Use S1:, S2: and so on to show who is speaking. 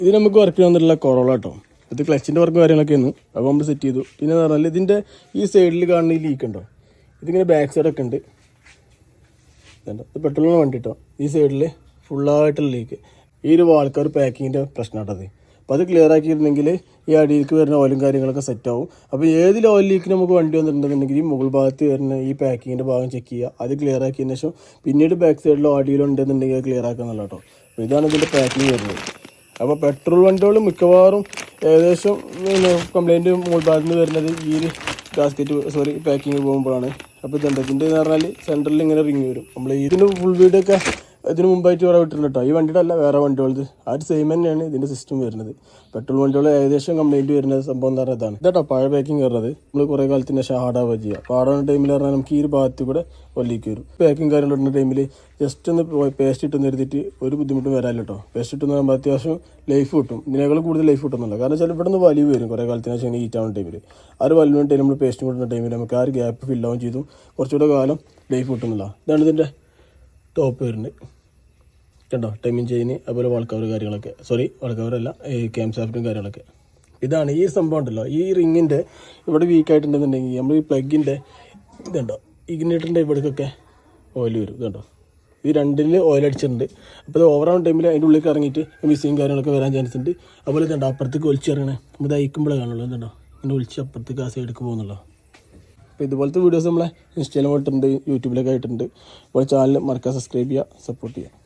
S1: ഇത് നമുക്ക് വർക്ക് ചെയ്യാൻ കൊറോള കേട്ടോ. ഇത് ക്ലച്ചിൻ്റെ വർക്ക് കാര്യങ്ങളൊക്കെ ആയിരുന്നു. അപ്പോൾ നമ്മൾ സെറ്റ് ചെയ്തു. പിന്നെ എന്ന് പറഞ്ഞാൽ ഇതിൻ്റെ ഈ സൈഡിൽ കാണുന്ന ഈ ലീക്ക് ഉണ്ടോ, ഇതിങ്ങനെ ബാക്ക് സൈഡൊക്കെ ഉണ്ട്. ഇത് പെട്രോളിന് വണ്ടി കേട്ടോ. ഈ സൈഡിൽ ഫുള്ളായിട്ടുള്ള ലീക്ക്. ഈ ഒരു വാൾക്കാർ പാക്കിങ്ങിൻ്റെ പ്രശ്നമായിട്ടത്. അപ്പോൾ അത് ക്ലിയർ ആക്കിയിരുന്നെങ്കിൽ ഈ അടിയിലേക്ക് വരുന്ന ഓയിലും കാര്യങ്ങളൊക്കെ സെറ്റാവും. അപ്പോൾ ഏതിൽ ഓയിൽ ലീക്ക് നമുക്ക് വണ്ടി വന്നിട്ടുണ്ടെന്നുണ്ടെങ്കിൽ ഈ മുകൾ ഭാഗത്ത് വരുന്ന ഈ പാക്കിങ്ങിൻ്റെ ഭാഗം ചെക്ക് ചെയ്യുക. അത് ക്ലിയർ ആക്കിയതിന് ശേഷം പിന്നീട് ബാക്ക് സൈഡിലോ അടിയിലോ ഉണ്ടെന്നുണ്ടെങ്കിൽ അത് ക്ലിയർ ആക്കാന്നുള്ള കേട്ടോ. അപ്പോൾ ഇതാണ് ഇതിൻ്റെ പാക്കിങ് വരുന്നത്. അപ്പോൾ പെട്രോൾ വണ്ടികൾ മിക്കവാറും ഏകദേശം കംപ്ലൈൻറ്റ് മുകൾ ഭാഗത്ത് നിന്ന് വരുന്നത് ഈ ഒരു പാക്കിങ് പോകുമ്പോഴാണ്. അപ്പോൾ ഇതുണ്ട്, ഇതിൻ്റെ എന്ന് പറഞ്ഞാൽ സെൻറ്ററിൽ ഇങ്ങനെ റിങ് വരും. നമ്മൾ ഇതിന് ഫുൾ വീഡിയോക്കെ ഇതിന് മുമ്പായിട്ട് വേറെ വിട്ടിട്ടുണ്ട് കേട്ടോ. ഈ വണ്ടിയുടെ അല്ല, വേറെ വണ്ടികളത് ആ ഒരു സെയിം തന്നെയാണ് ഇതിൻ്റെ സിസ്റ്റം വരുന്നത്. പെട്രോൾ വണ്ടികൾ ഏകദേശം കംപ്ലൈൻറ്റ് വരുന്നത് സംഭവം എന്ന് പറഞ്ഞാൽ ഇതാണ്. ഇതാട്ടോ പഴയ പാക്കിങ് വരുന്നത്. നമ്മൾ കുറേ കാലത്തിന് ശേഷം ഹാർഡാവുക ചെയ്യുക. അപ്പോൾ ഹാർഡാവുന്ന ടൈമിൽ പറഞ്ഞാൽ നമുക്ക് ഈ ഒരു ഭാഗത്ത് കൂടെ ഒല്ലിക്ക് വരും. പാക്കിങ് കാര്യങ്ങൾ ഇടുന്ന ടൈമിൽ ജസ്റ്റ് ഒന്ന് പേസ്റ്റ് ഇട്ടെന്ന് എഴുതിയിട്ട് ഒരു ബുദ്ധിമുട്ടും വരാമല്ലോ കേട്ടോ. പേസ്റ്റ് ഇട്ടെന്ന് പറയുമ്പോൾ അത്യാവശ്യം ലൈഫ് കിട്ടും. ഇതിനേക്കാൾ കൂടുതൽ ലൈഫ് കിട്ടുന്നില്ല. കാരണം വെച്ചാൽ ഇവിടെ നിന്ന് വലിവ് വരും കുറേ കാലത്തിന് ശേഷം ഹീറ്റ് ആവുന്ന ടൈമിൽ. ആ ഒരു വലിവിന് ടൈം നമ്മൾ പേസ്റ്റ് കൊടുക്കുന്ന ടൈമിൽ നമുക്ക് ആ ഒരു ഗ്യാപ്പ് ഫില്ലാവും ചെയ്തു കുറച്ചുകൂടെ കാലം ലൈഫ് കിട്ടുന്നില്ല. ഇതാണ് ഇതിൻ്റെ ടോപ്പ് വരുന്നത് കണ്ടോ. ടൈമിങ് ചെയിന് അതുപോലെ വാൾക്കവർ കാര്യങ്ങളൊക്കെ, വാൾക്കവറല്ല, ഈ ക്യാം സാഫ്റ്റും കാര്യങ്ങളൊക്കെ. ഇതാണ് ഈ സംഭവം ഉണ്ടല്ലോ. ഈ റിങ്ങിൻ്റെ ഇവിടെ വീക്ക് ആയിട്ടുണ്ടെന്നുണ്ടെങ്കിൽ നമ്മൾ ഈ പ്ലഗിൻ്റെ ഇതുണ്ടോ, ഇഗ്നേറ്ററിൻ്റെ ഇവിടേക്കൊക്കെ ഓയിൽ വരും. ഇതുണ്ടോ, ഈ രണ്ടിൽ ഓയിൽ അടിച്ചിട്ടുണ്ട്. അപ്പോൾ ഇത് ഓവറാവുന്ന ടൈമിൽ അതിൻ്റെ ഉള്ളിലേക്ക് ഇറങ്ങിയിട്ട് മിസ്സിങ് കാര്യങ്ങളൊക്കെ വരാൻ ചാൻസ് ഉണ്ട്. അതുപോലെ ഇതുണ്ടോ അപ്പുറത്തേക്ക് ഒലിച്ചിറങ്ങണേ, നമ്മൾ ഇത് അയക്കുമ്പോഴേ കാണുള്ളൂ. ഇതുണ്ടോ ഇങ്ങനെ ഒലിച്ച് അപ്പുറത്തേക്ക് ആ സൈഡിലേക്ക് പോകുന്നുള്ളൂ. അപ്പോൾ ഇതുപോലത്തെ വീഡിയോസ് നമ്മളെ ഇൻസ്റ്റയിലും ആയിട്ടുണ്ട്, യൂട്യൂബിലൊക്കെ ആയിട്ടുണ്ട്. അപ്പോൾ ചാനൽ മറക്കാതെ സബ്സ്ക്രൈബ് ചെയ്യുക, സപ്പോർട്ട് ചെയ്യുക.